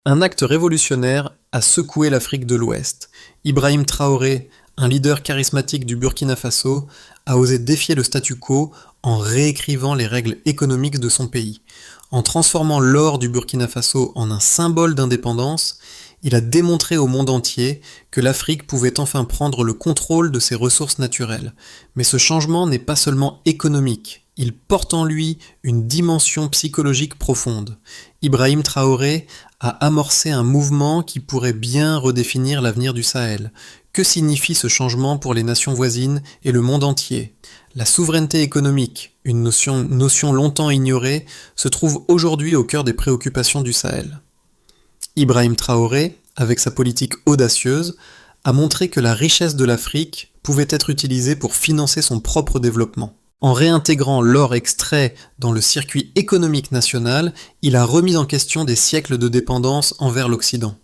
Un acte révolutionnaire a secoué l'Afrique de l'Ouest. Ibrahim Traoré, un leader charismatique du Burkina Faso, a osé défier le statu quo en réécrivant les règles économiques de son pays. En transformant l'or du Burkina Faso en un symbole d'indépendance, il a démontré au monde entier que l'Afrique pouvait enfin prendre le contrôle de ses ressources naturelles. Mais ce changement n'est pas seulement économique, il porte en lui une dimension psychologique profonde. Ibrahim Traoré a amorcé un mouvement qui pourrait bien redéfinir l'avenir du Sahel. Que signifie ce changement pour les nations voisines et le monde entier ? La souveraineté économique, une notion longtemps ignorée, se trouve aujourd'hui au cœur des préoccupations du Sahel. Ibrahim Traoré, avec sa politique audacieuse, a montré que la richesse de l'Afrique pouvait être utilisée pour financer son propre développement. En réintégrant l'or extrait dans le circuit économique national, il a remis en question des siècles de dépendance envers l'Occident.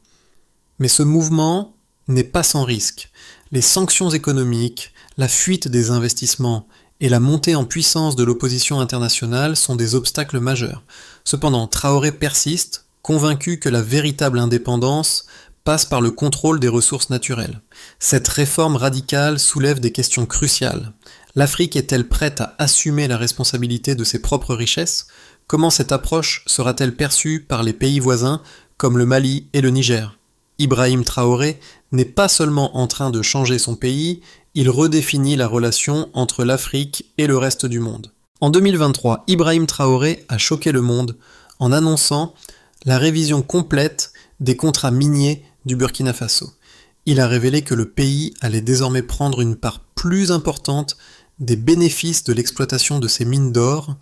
Mais ce mouvement n'est pas sans risque. Les sanctions économiques, la fuite des investissements et la montée en puissance de l'opposition internationale sont des obstacles majeurs. Cependant, Traoré persiste, convaincu que la véritable indépendance passe par le contrôle des ressources naturelles. Cette réforme radicale soulève des questions cruciales. L'Afrique est-elle prête à assumer la responsabilité de ses propres richesses ? Comment cette approche sera-t-elle perçue par les pays voisins comme le Mali et le Niger ? Ibrahim Traoré n'est pas seulement en train de changer son pays, il redéfinit la relation entre l'Afrique et le reste du monde. En 2023, Ibrahim Traoré a choqué le monde en annonçant la révision complète des contrats miniers du Burkina Faso. Il a révélé que le pays allait désormais prendre une part plus importante des bénéfices de l'exploitation de ces mines d'or,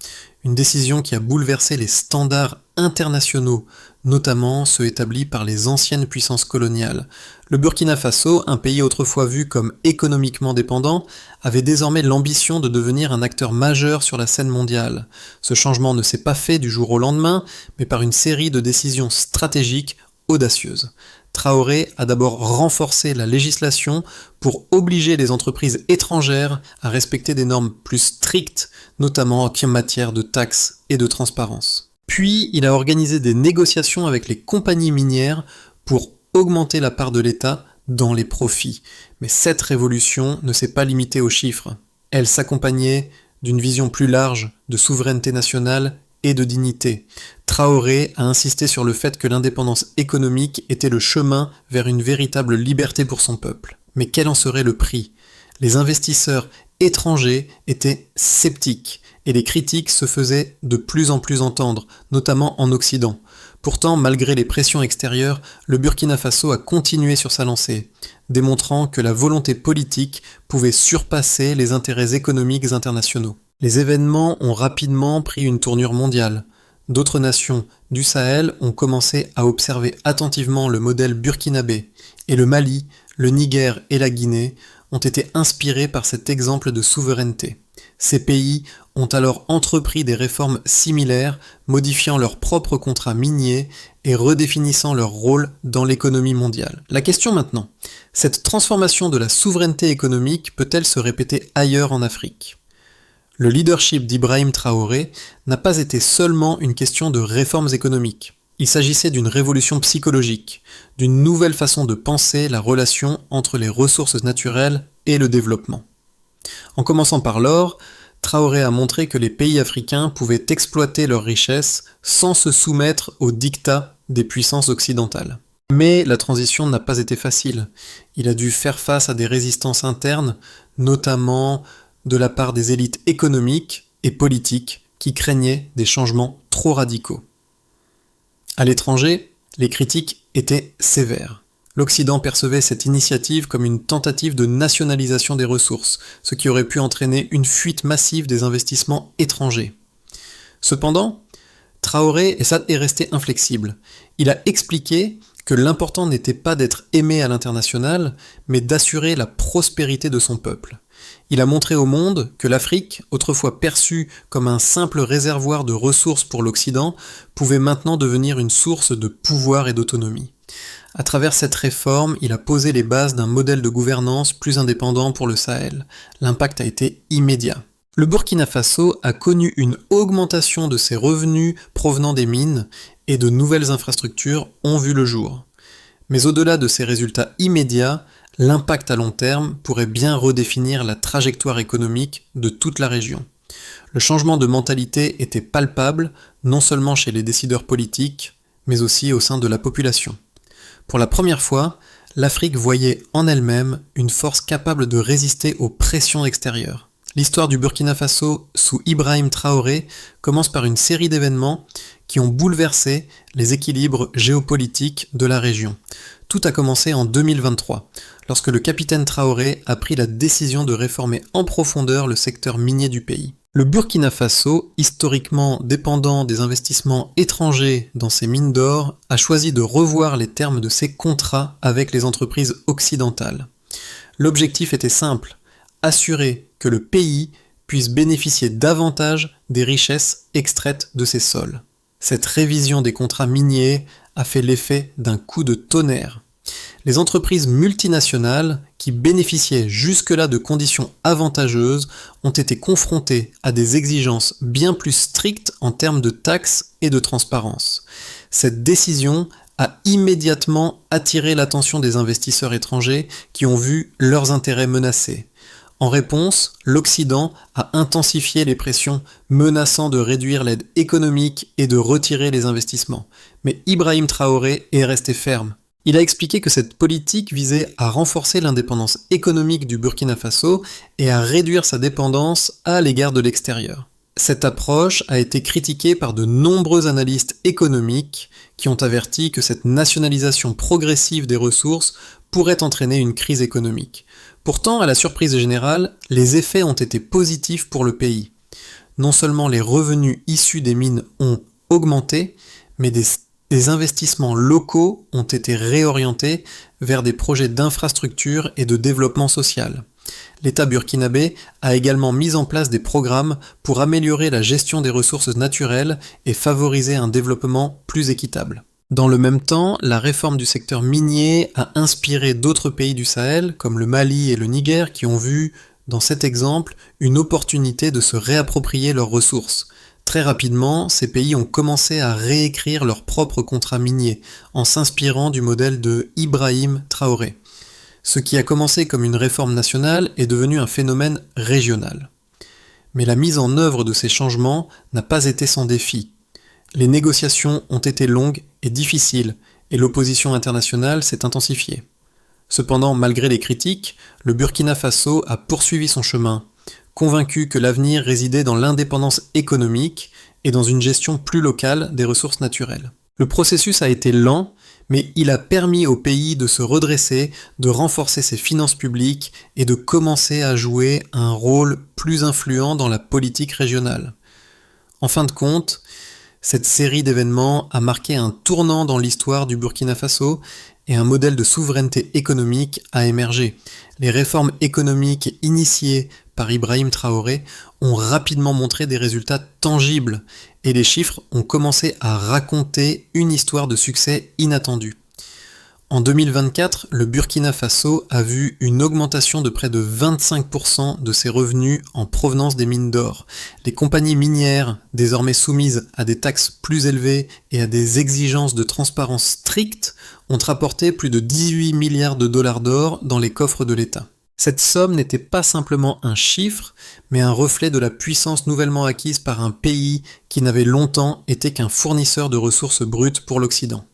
une décision qui a bouleversé les standards internationaux, notamment ceux établis par les anciennes puissances coloniales. Le Burkina Faso, un pays autrefois vu comme économiquement dépendant, avait désormais l'ambition de devenir un acteur majeur sur la scène mondiale. Ce changement ne s'est pas fait du jour au lendemain, mais par une série de décisions stratégiques audacieuses. Traoré a d'abord renforcé la législation pour obliger les entreprises étrangères à respecter des normes plus strictes, notamment en matière de taxes et de transparence. Puis, il a organisé des négociations avec les compagnies minières pour augmenter la part de l'État dans les profits. Mais cette révolution ne s'est pas limitée aux chiffres. Elle s'accompagnait d'une vision plus large de souveraineté nationale et de dignité. Traoré a insisté sur le fait que l'indépendance économique était le chemin vers une véritable liberté pour son peuple. Mais quel en serait le prix ? Les investisseurs étrangers étaient sceptiques et les critiques se faisaient de plus en plus entendre, notamment en Occident. Pourtant, malgré les pressions extérieures, le Burkina Faso a continué sur sa lancée, démontrant que la volonté politique pouvait surpasser les intérêts économiques internationaux. Les événements ont rapidement pris une tournure mondiale. D'autres nations du Sahel ont commencé à observer attentivement le modèle burkinabé, et le Mali, le Niger et la Guinée ont été inspirés par cet exemple de souveraineté. Ces pays ont alors entrepris des réformes similaires, modifiant leurs propres contrats miniers et redéfinissant leur rôle dans l'économie mondiale. La question maintenant, cette transformation de la souveraineté économique peut-elle se répéter ailleurs en Afrique ? Le leadership d'Ibrahim Traoré n'a pas été seulement une question de réformes économiques. Il s'agissait d'une révolution psychologique, d'une nouvelle façon de penser la relation entre les ressources naturelles et le développement. En commençant par l'or, Traoré a montré que les pays africains pouvaient exploiter leurs richesses sans se soumettre aux diktats des puissances occidentales. Mais la transition n'a pas été facile. Il a dû faire face à des résistances internes, notamment de la part des élites économiques et politiques qui craignaient des changements trop radicaux. À l'étranger, les critiques étaient sévères. L'Occident percevait cette initiative comme une tentative de nationalisation des ressources, ce qui aurait pu entraîner une fuite massive des investissements étrangers. Cependant, Traoré est resté inflexible. Il a expliqué que l'important n'était pas d'être aimé à l'international, mais d'assurer la prospérité de son peuple. Il a montré au monde que l'Afrique, autrefois perçue comme un simple réservoir de ressources pour l'Occident, pouvait maintenant devenir une source de pouvoir et d'autonomie. À travers cette réforme, il a posé les bases d'un modèle de gouvernance plus indépendant pour le Sahel. L'impact a été immédiat. Le Burkina Faso a connu une augmentation de ses revenus provenant des mines et de nouvelles infrastructures ont vu le jour. Mais au-delà de ces résultats immédiats, l'impact à long terme pourrait bien redéfinir la trajectoire économique de toute la région. Le changement de mentalité était palpable, non seulement chez les décideurs politiques, mais aussi au sein de la population. Pour la première fois, l'Afrique voyait en elle-même une force capable de résister aux pressions extérieures. L'histoire du Burkina Faso sous Ibrahim Traoré commence par une série d'événements qui ont bouleversé les équilibres géopolitiques de la région. Tout a commencé en 2023, lorsque le capitaine Traoré a pris la décision de réformer en profondeur le secteur minier du pays. Le Burkina Faso, historiquement dépendant des investissements étrangers dans ses mines d'or, a choisi de revoir les termes de ses contrats avec les entreprises occidentales. L'objectif était simple, assurer que le pays puisse bénéficier davantage des richesses extraites de ses sols. Cette révision des contrats miniers a fait l'effet d'un coup de tonnerre. Les entreprises multinationales, qui bénéficiaient jusque-là de conditions avantageuses, ont été confrontées à des exigences bien plus strictes en termes de taxes et de transparence. Cette décision a immédiatement attiré l'attention des investisseurs étrangers qui ont vu leurs intérêts menacés. En réponse, l'Occident a intensifié les pressions menaçant de réduire l'aide économique et de retirer les investissements. Mais Ibrahim Traoré est resté ferme. Il a expliqué que cette politique visait à renforcer l'indépendance économique du Burkina Faso et à réduire sa dépendance à l'égard de l'extérieur. Cette approche a été critiquée par de nombreux analystes économiques qui ont averti que cette nationalisation progressive des ressources pourrait entraîner une crise économique. Pourtant, à la surprise générale, les effets ont été positifs pour le pays. Non seulement les revenus issus des mines ont augmenté, mais des investissements locaux ont été réorientés vers des projets d'infrastructure et de développement social. L'État burkinabé a également mis en place des programmes pour améliorer la gestion des ressources naturelles et favoriser un développement plus équitable. Dans le même temps, la réforme du secteur minier a inspiré d'autres pays du Sahel, comme le Mali et le Niger, qui ont vu, dans cet exemple, une opportunité de se réapproprier leurs ressources. Très rapidement, ces pays ont commencé à réécrire leurs propres contrats miniers, en s'inspirant du modèle de Ibrahim Traoré. Ce qui a commencé comme une réforme nationale est devenu un phénomène régional. Mais la mise en œuvre de ces changements n'a pas été sans défi. Les négociations ont été longues et difficiles, et l'opposition internationale s'est intensifiée. Cependant, malgré les critiques, le Burkina Faso a poursuivi son chemin, convaincu que l'avenir résidait dans l'indépendance économique et dans une gestion plus locale des ressources naturelles. Le processus a été lent, mais il a permis au pays de se redresser, de renforcer ses finances publiques et de commencer à jouer un rôle plus influent dans la politique régionale. En fin de compte, cette série d'événements a marqué un tournant dans l'histoire du Burkina Faso et un modèle de souveraineté économique a émergé. Les réformes économiques initiées par Ibrahim Traoré ont rapidement montré des résultats tangibles et les chiffres ont commencé à raconter une histoire de succès inattendue. En 2024, le Burkina Faso a vu une augmentation de près de 25% de ses revenus en provenance des mines d'or. Les compagnies minières, désormais soumises à des taxes plus élevées et à des exigences de transparence strictes, ont rapporté plus de 18 milliards de dollars d'or dans les coffres de l'État. Cette somme n'était pas simplement un chiffre, mais un reflet de la puissance nouvellement acquise par un pays qui n'avait longtemps été qu'un fournisseur de ressources brutes pour l'Occident.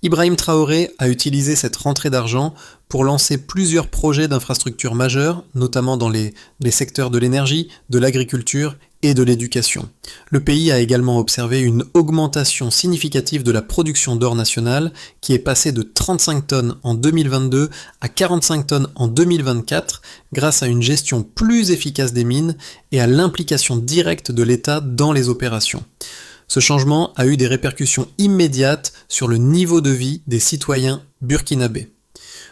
Ibrahim Traoré a utilisé cette rentrée d'argent pour lancer plusieurs projets d'infrastructures majeurs, notamment dans les secteurs de l'énergie, de l'agriculture et de l'éducation. Le pays a également observé une augmentation significative de la production d'or nationale qui est passée de 35 tonnes en 2022 à 45 tonnes en 2024 grâce à une gestion plus efficace des mines et à l'implication directe de l'État dans les opérations. Ce changement a eu des répercussions immédiates sur le niveau de vie des citoyens burkinabés.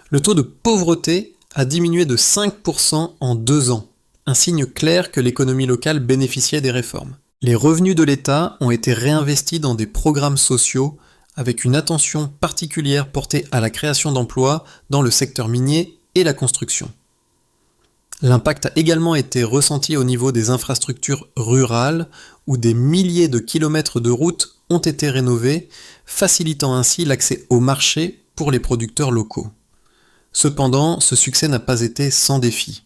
Le taux de pauvreté a diminué de 5% en 2 ans, un signe clair que l'économie locale bénéficiait des réformes. Les revenus de l'État ont été réinvestis dans des programmes sociaux avec une attention particulière portée à la création d'emplois dans le secteur minier et la construction. L'impact a également été ressenti au niveau des infrastructures rurales, où des milliers de kilomètres de routes ont été rénovés, facilitant ainsi l'accès au marché pour les producteurs locaux. Cependant, ce succès n'a pas été sans défi.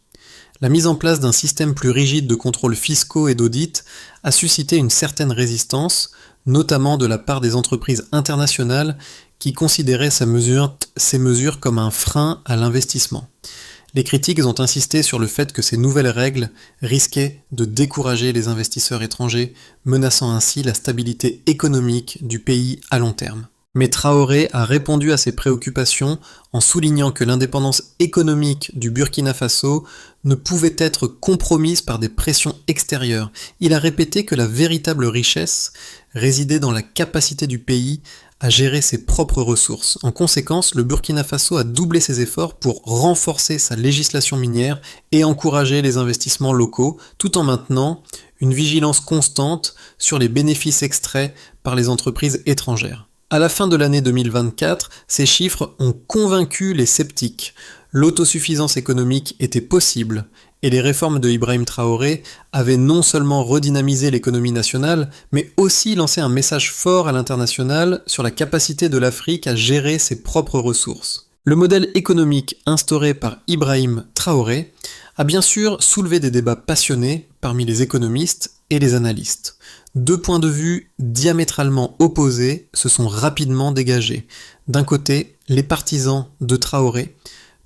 La mise en place d'un système plus rigide de contrôles fiscaux et d'audit a suscité une certaine résistance, notamment de la part des entreprises internationales qui considéraient ces mesures comme un frein à l'investissement. Les critiques ont insisté sur le fait que ces nouvelles règles risquaient de décourager les investisseurs étrangers, menaçant ainsi la stabilité économique du pays à long terme. Mais Traoré a répondu à ces préoccupations en soulignant que l'indépendance économique du Burkina Faso ne pouvait être compromise par des pressions extérieures. Il a répété que la véritable richesse résidait dans la capacité du pays à gérer ses propres ressources. En conséquence, le Burkina Faso a doublé ses efforts pour renforcer sa législation minière et encourager les investissements locaux, tout en maintenant une vigilance constante sur les bénéfices extraits par les entreprises étrangères. À la fin de l'année 2024, ces chiffres ont convaincu les sceptiques. L'autosuffisance économique était possible et les réformes de Ibrahim Traoré avaient non seulement redynamisé l'économie nationale, mais aussi lancé un message fort à l'international sur la capacité de l'Afrique à gérer ses propres ressources. Le modèle économique instauré par Ibrahim Traoré a bien sûr soulevé des débats passionnés parmi les économistes et les analystes. Deux points de vue diamétralement opposés se sont rapidement dégagés. D'un côté, les partisans de Traoré,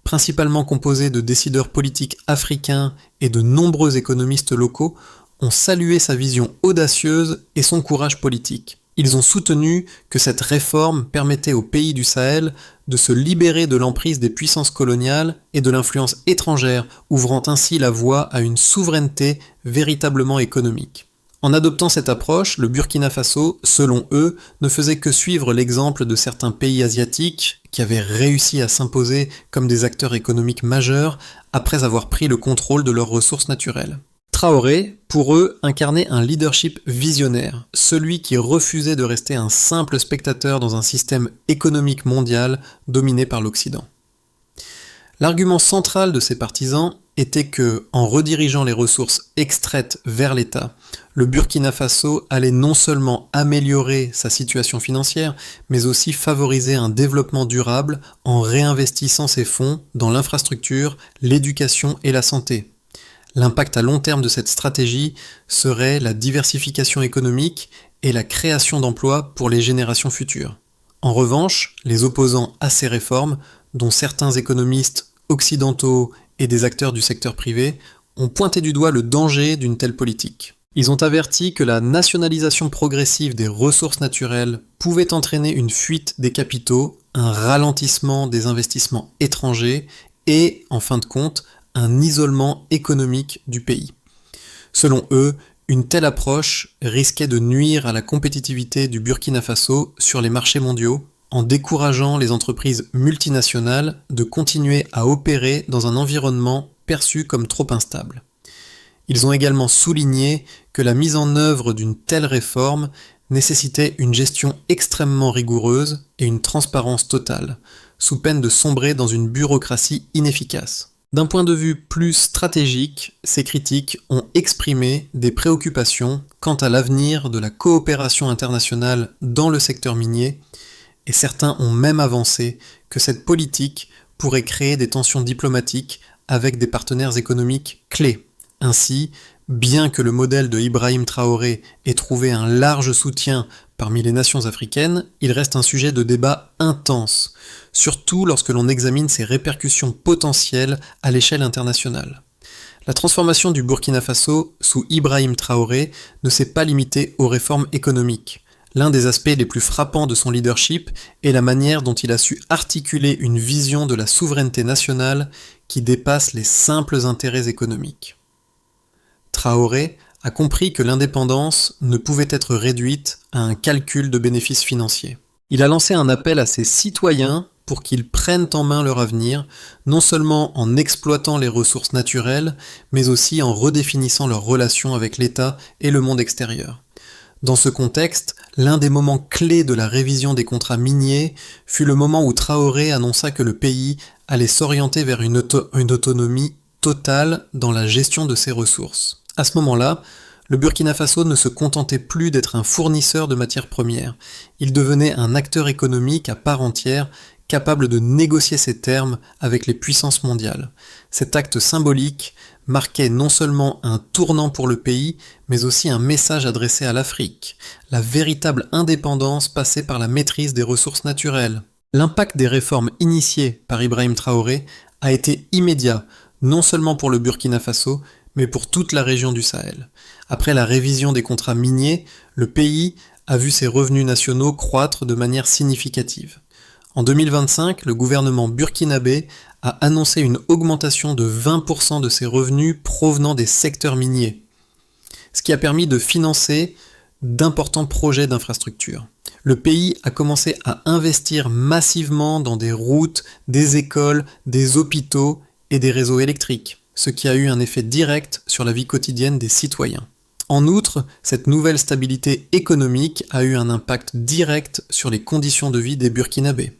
principalement composés de décideurs politiques africains et de nombreux économistes locaux, ont salué sa vision audacieuse et son courage politique. Ils ont soutenu que cette réforme permettait aux pays du Sahel de se libérer de l'emprise des puissances coloniales et de l'influence étrangère, ouvrant ainsi la voie à une souveraineté véritablement économique. En adoptant cette approche, le Burkina Faso, selon eux, ne faisait que suivre l'exemple de certains pays asiatiques qui avaient réussi à s'imposer comme des acteurs économiques majeurs après avoir pris le contrôle de leurs ressources naturelles. Traoré, pour eux, incarnait un leadership visionnaire, celui qui refusait de rester un simple spectateur dans un système économique mondial dominé par l'Occident. L'argument central de ses partisans était que, en redirigeant les ressources extraites vers l'État, le Burkina Faso allait non seulement améliorer sa situation financière, mais aussi favoriser un développement durable en réinvestissant ses fonds dans l'infrastructure, l'éducation et la santé. L'impact à long terme de cette stratégie serait la diversification économique et la création d'emplois pour les générations futures. En revanche, les opposants à ces réformes, dont certains économistes occidentaux et des acteurs du secteur privé, ont pointé du doigt le danger d'une telle politique. Ils ont averti que la nationalisation progressive des ressources naturelles pouvait entraîner une fuite des capitaux, un ralentissement des investissements étrangers et, en fin de compte, un isolement économique du pays. Selon eux, une telle approche risquait de nuire à la compétitivité du Burkina Faso sur les marchés mondiaux, en décourageant les entreprises multinationales de continuer à opérer dans un environnement perçu comme trop instable. Ils ont également souligné que la mise en œuvre d'une telle réforme nécessitait une gestion extrêmement rigoureuse et une transparence totale, sous peine de sombrer dans une bureaucratie inefficace. D'un point de vue plus stratégique, ces critiques ont exprimé des préoccupations quant à l'avenir de la coopération internationale dans le secteur minier, et certains ont même avancé que cette politique pourrait créer des tensions diplomatiques avec des partenaires économiques clés. Ainsi, bien que le modèle de Ibrahim Traoré ait trouvé un large soutien parmi les nations africaines, il reste un sujet de débat intense, surtout lorsque l'on examine ses répercussions potentielles à l'échelle internationale. La transformation du Burkina Faso sous Ibrahim Traoré ne s'est pas limitée aux réformes économiques. L'un des aspects les plus frappants de son leadership est la manière dont il a su articuler une vision de la souveraineté nationale qui dépasse les simples intérêts économiques. Traoré a compris que l'indépendance ne pouvait être réduite à un calcul de bénéfices financiers. Il a lancé un appel à ses citoyens pour qu'ils prennent en main leur avenir, non seulement en exploitant les ressources naturelles, mais aussi en redéfinissant leurs relations avec l'État et le monde extérieur. Dans ce contexte, l'un des moments clés de la révision des contrats miniers fut le moment où Traoré annonça que le pays allait s'orienter vers une autonomie totale dans la gestion de ses ressources. À ce moment-là, le Burkina Faso ne se contentait plus d'être un fournisseur de matières premières. Il devenait un acteur économique à part entière, capable de négocier ses termes avec les puissances mondiales. Cet acte symbolique marquait non seulement un tournant pour le pays, mais aussi un message adressé à l'Afrique. La véritable indépendance passait par la maîtrise des ressources naturelles. L'impact des réformes initiées par Ibrahim Traoré a été immédiat, non seulement pour le Burkina Faso, mais pour toute la région du Sahel. Après la révision des contrats miniers, le pays a vu ses revenus nationaux croître de manière significative. En 2025, le gouvernement burkinabé a annoncé une augmentation de 20% de ses revenus provenant des secteurs miniers, ce qui a permis de financer d'importants projets d'infrastructure. Le pays a commencé à investir massivement dans des routes, des écoles, des hôpitaux et des réseaux électriques, ce qui a eu un effet direct sur la vie quotidienne des citoyens. En outre, cette nouvelle stabilité économique a eu un impact direct sur les conditions de vie des Burkinabés.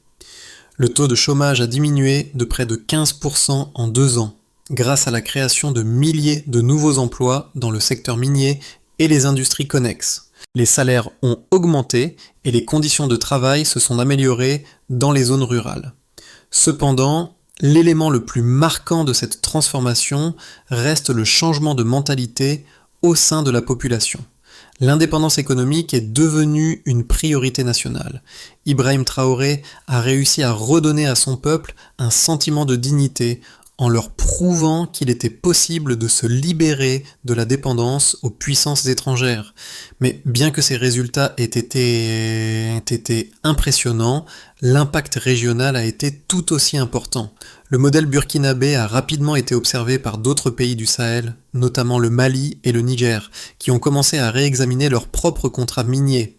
Le taux de chômage a diminué de près de 15% en 2 ans, grâce à la création de milliers de nouveaux emplois dans le secteur minier et les industries connexes. Les salaires ont augmenté et les conditions de travail se sont améliorées dans les zones rurales. Cependant, l'élément le plus marquant de cette transformation reste le changement de mentalité au sein de la population. L'indépendance économique est devenue une priorité nationale. Ibrahim Traoré a réussi à redonner à son peuple un sentiment de dignité en leur prouvant qu'il était possible de se libérer de la dépendance aux puissances étrangères. Mais bien que ces résultats aient été impressionnants, l'impact régional a été tout aussi important. Le modèle burkinabé a rapidement été observé par d'autres pays du Sahel, notamment le Mali et le Niger, qui ont commencé à réexaminer leurs propres contrats miniers.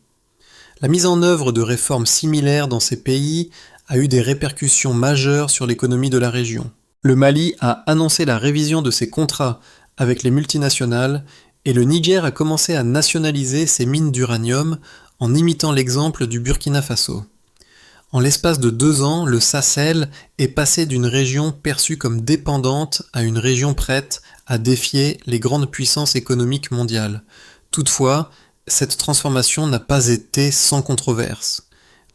La mise en œuvre de réformes similaires dans ces pays a eu des répercussions majeures sur l'économie de la région. Le Mali a annoncé la révision de ses contrats avec les multinationales et le Niger a commencé à nationaliser ses mines d'uranium en imitant l'exemple du Burkina Faso. En l'espace de 2 ans, le Sahel est passé d'une région perçue comme dépendante à une région prête à défier les grandes puissances économiques mondiales. Toutefois, cette transformation n'a pas été sans controverse.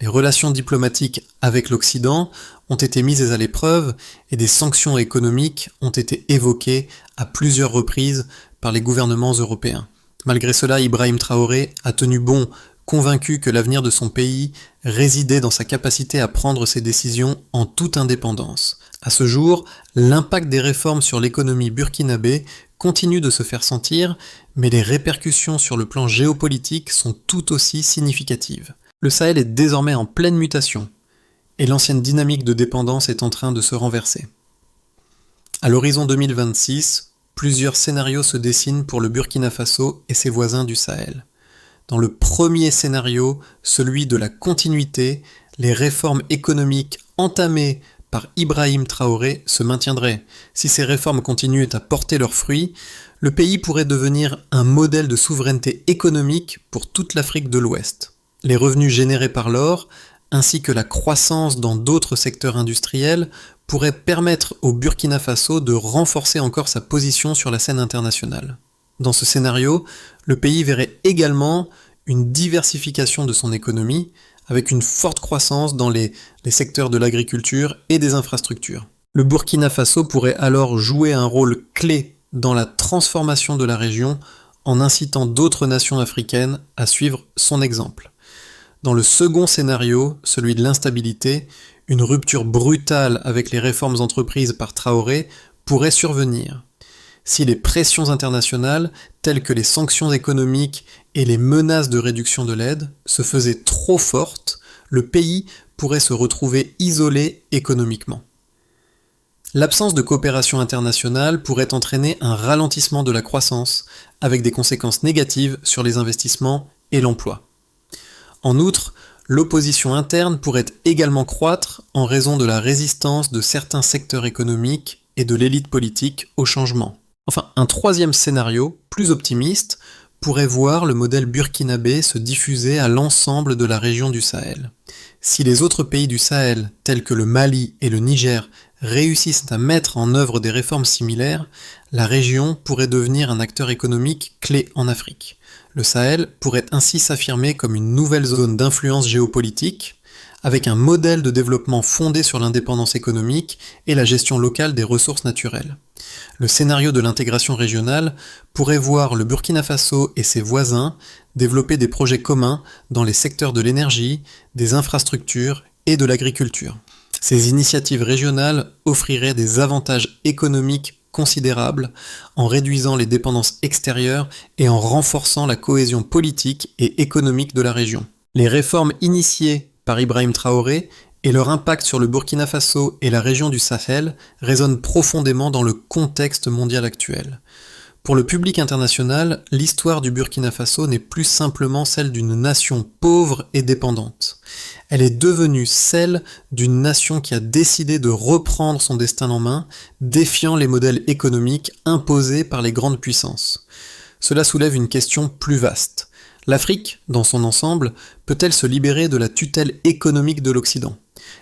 Les relations diplomatiques avec l'Occident ont été mises à l'épreuve et des sanctions économiques ont été évoquées à plusieurs reprises par les gouvernements européens. Malgré cela, Ibrahim Traoré a tenu bon, convaincu que l'avenir de son pays résidait dans sa capacité à prendre ses décisions en toute indépendance. À ce jour, l'impact des réformes sur l'économie burkinabé continue de se faire sentir, mais les répercussions sur le plan géopolitique sont tout aussi significatives. Le Sahel est désormais en pleine mutation, et l'ancienne dynamique de dépendance est en train de se renverser. À l'horizon 2026, plusieurs scénarios se dessinent pour le Burkina Faso et ses voisins du Sahel. Dans le premier scénario, celui de la continuité, les réformes économiques entamées par Ibrahim Traoré se maintiendraient. Si ces réformes continuent à porter leurs fruits, le pays pourrait devenir un modèle de souveraineté économique pour toute l'Afrique de l'Ouest. Les revenus générés par l'or, ainsi que la croissance dans d'autres secteurs industriels, pourraient permettre au Burkina Faso de renforcer encore sa position sur la scène internationale. Dans ce scénario, le pays verrait également une diversification de son économie, avec une forte croissance dans les secteurs de l'agriculture et des infrastructures. Le Burkina Faso pourrait alors jouer un rôle clé dans la transformation de la région en incitant d'autres nations africaines à suivre son exemple. Dans le second scénario, celui de l'instabilité, une rupture brutale avec les réformes entreprises par Traoré pourrait survenir. Si les pressions internationales, telles que les sanctions économiques et les menaces de réduction de l'aide, se faisaient trop fortes, le pays pourrait se retrouver isolé économiquement. L'absence de coopération internationale pourrait entraîner un ralentissement de la croissance, avec des conséquences négatives sur les investissements et l'emploi. En outre, l'opposition interne pourrait également croître en raison de la résistance de certains secteurs économiques et de l'élite politique au changement. Enfin, un troisième scénario, plus optimiste, pourrait voir le modèle burkinabé se diffuser à l'ensemble de la région du Sahel. Si les autres pays du Sahel, tels que le Mali et le Niger, réussissent à mettre en œuvre des réformes similaires, la région pourrait devenir un acteur économique clé en Afrique. Le Sahel pourrait ainsi s'affirmer comme une nouvelle zone d'influence géopolitique, avec un modèle de développement fondé sur l'indépendance économique et la gestion locale des ressources naturelles. Le scénario de l'intégration régionale pourrait voir le Burkina Faso et ses voisins développer des projets communs dans les secteurs de l'énergie, des infrastructures et de l'agriculture. Ces initiatives régionales offriraient des avantages économiques considérables en réduisant les dépendances extérieures et en renforçant la cohésion politique et économique de la région. Les réformes initiées par Ibrahim Traoré et leur impact sur le Burkina Faso et la région du Sahel résonnent profondément dans le contexte mondial actuel. Pour le public international, l'histoire du Burkina Faso n'est plus simplement celle d'une nation pauvre et dépendante. Elle est devenue celle d'une nation qui a décidé de reprendre son destin en main, défiant les modèles économiques imposés par les grandes puissances. Cela soulève une question plus vaste. L'Afrique, dans son ensemble, peut-elle se libérer de la tutelle économique de l'Occident ?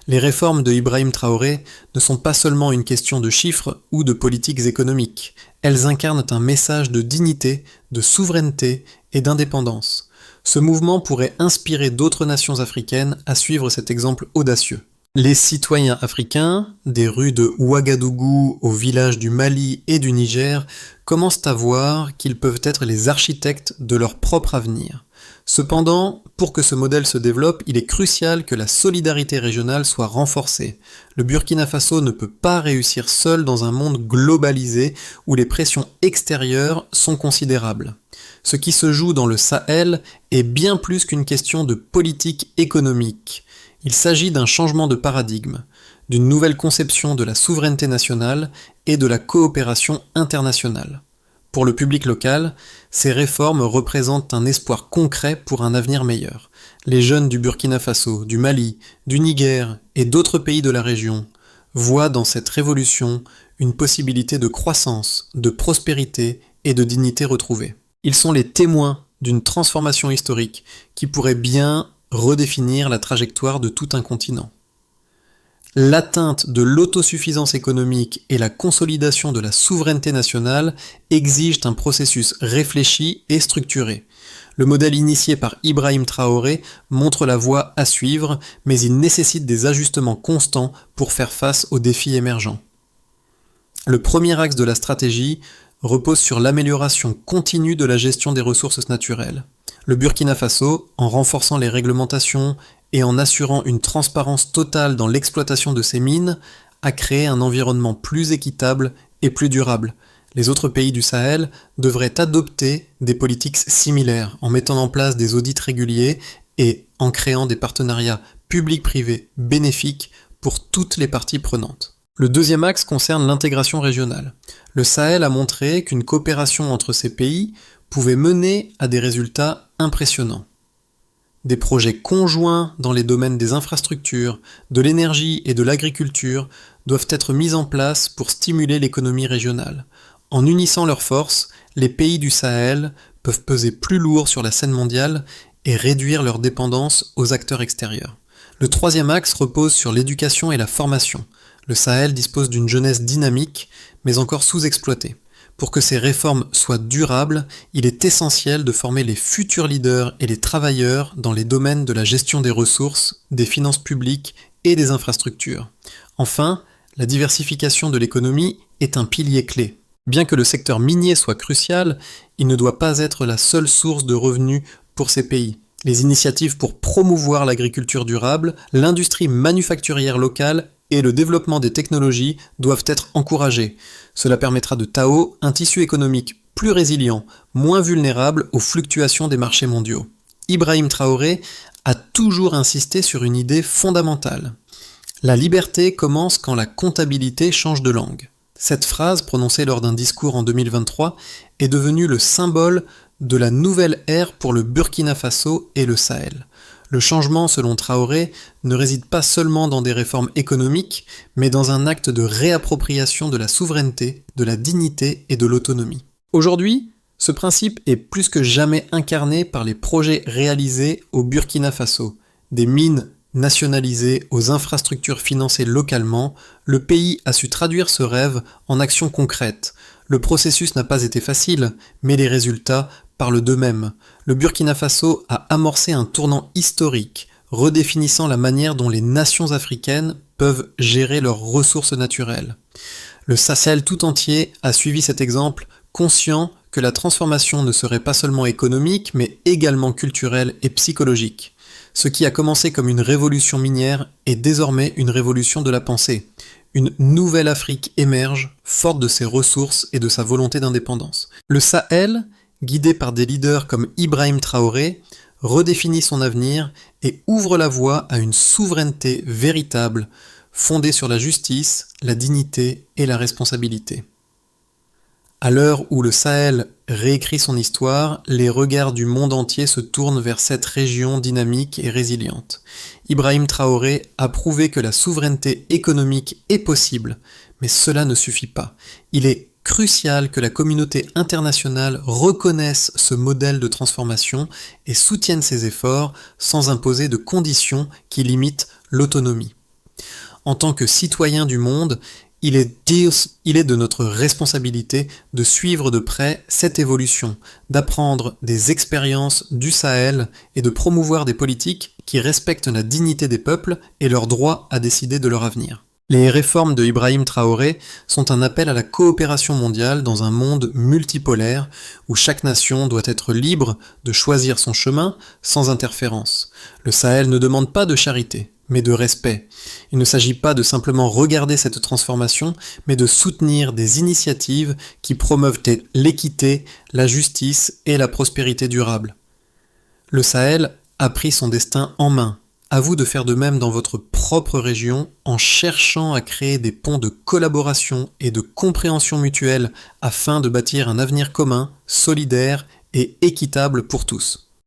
Les réformes de Ibrahim Traoré ne sont pas seulement une question de chiffres ou de politiques économiques. Elles incarnent un message de dignité, de souveraineté et d'indépendance. Ce mouvement pourrait inspirer d'autres nations africaines à suivre cet exemple audacieux. Les citoyens africains, des rues de Ouagadougou aux villages du Mali et du Niger, commencent à voir qu'ils peuvent être les architectes de leur propre avenir. Cependant, pour que ce modèle se développe, il est crucial que la solidarité régionale soit renforcée. Le Burkina Faso ne peut pas réussir seul dans un monde globalisé où les pressions extérieures sont considérables. Ce qui se joue dans le Sahel est bien plus qu'une question de politique économique. Il s'agit d'un changement de paradigme, d'une nouvelle conception de la souveraineté nationale et de la coopération internationale. Pour le public local, ces réformes représentent un espoir concret pour un avenir meilleur. Les jeunes du Burkina Faso, du Mali, du Niger et d'autres pays de la région voient dans cette révolution une possibilité de croissance, de prospérité et de dignité retrouvée. Ils sont les témoins d'une transformation historique qui pourrait bien redéfinir la trajectoire de tout un continent. L'atteinte de l'autosuffisance économique et la consolidation de la souveraineté nationale exigent un processus réfléchi et structuré. Le modèle initié par Ibrahim Traoré montre la voie à suivre, mais il nécessite des ajustements constants pour faire face aux défis émergents. Le premier axe de la stratégie repose sur l'amélioration continue de la gestion des ressources naturelles. Le Burkina Faso, en renforçant les réglementations et en assurant une transparence totale dans l'exploitation de ses mines, a créé un environnement plus équitable et plus durable. Les autres pays du Sahel devraient adopter des politiques similaires en mettant en place des audits réguliers et en créant des partenariats publics-privés bénéfiques pour toutes les parties prenantes. Le deuxième axe concerne l'intégration régionale. Le Sahel a montré qu'une coopération entre ces pays pouvait mener à des résultats impressionnants. Des projets conjoints dans les domaines des infrastructures, de l'énergie et de l'agriculture doivent être mis en place pour stimuler l'économie régionale. En unissant leurs forces, les pays du Sahel peuvent peser plus lourd sur la scène mondiale et réduire leur dépendance aux acteurs extérieurs. Le troisième axe repose sur l'éducation et la formation. Le Sahel dispose d'une jeunesse dynamique, mais encore sous-exploitée. Pour que ces réformes soient durables, il est essentiel de former les futurs leaders et les travailleurs dans les domaines de la gestion des ressources, des finances publiques et des infrastructures. Enfin, la diversification de l'économie est un pilier clé. Bien que le secteur minier soit crucial, il ne doit pas être la seule source de revenus pour ces pays. Les initiatives pour promouvoir l'agriculture durable, l'industrie manufacturière locale et le développement des technologies doivent être encouragés. Cela permettra de Tao un tissu économique plus résilient, moins vulnérable aux fluctuations des marchés mondiaux. Ibrahim Traoré a toujours insisté sur une idée fondamentale. La liberté commence quand la comptabilité change de langue. Cette phrase, prononcée lors d'un discours en 2023, est devenue le symbole de la nouvelle ère pour le Burkina Faso et le Sahel. Le changement, selon Traoré, ne réside pas seulement dans des réformes économiques, mais dans un acte de réappropriation de la souveraineté, de la dignité et de l'autonomie. Aujourd'hui, Ce principe est plus que jamais incarné par les projets réalisés au Burkina Faso. Des mines nationalisées aux infrastructures financées localement, le pays a su traduire ce rêve en actions concrètes. Le processus n'a pas été facile, mais les résultats parlent d'eux-mêmes. Le Burkina Faso a amorcé un tournant historique, redéfinissant la manière dont les nations africaines peuvent gérer leurs ressources naturelles. Le Sahel tout entier a suivi cet exemple, conscient que la transformation ne serait pas seulement économique, mais également culturelle et psychologique. Ce qui a commencé comme une révolution minière est désormais une révolution de la pensée. Une nouvelle Afrique émerge, forte de ses ressources et de sa volonté d'indépendance. Le Sahel, guidé par des leaders comme Ibrahim Traoré, redéfinit son avenir et ouvre la voie à une souveraineté véritable, fondée sur la justice, la dignité et la responsabilité. À l'heure où le Sahel réécrit son histoire, les regards du monde entier se tournent vers cette région dynamique et résiliente. Ibrahim Traoré a prouvé que la souveraineté économique est possible, mais cela ne suffit pas. Il est crucial que la communauté internationale reconnaisse ce modèle de transformation et soutienne ses efforts sans imposer de conditions qui limitent l'autonomie. En tant que citoyens du monde, il est de notre responsabilité de suivre de près cette évolution, d'apprendre des expériences du Sahel et de promouvoir des politiques qui respectent la dignité des peuples et leur droit à décider de leur avenir. Les réformes de Ibrahim Traoré sont un appel à la coopération mondiale dans un monde multipolaire où chaque nation doit être libre de choisir son chemin sans interférence. Le Sahel ne demande pas de charité, mais de respect. Il ne s'agit pas de simplement regarder cette transformation, mais de soutenir des initiatives qui promeuvent l'équité, la justice et la prospérité durable. Le Sahel a pris son destin en main. À vous de faire de même dans votre propre région en cherchant à créer des ponts de collaboration et de compréhension mutuelle afin de bâtir un avenir commun, solidaire et équitable pour tous.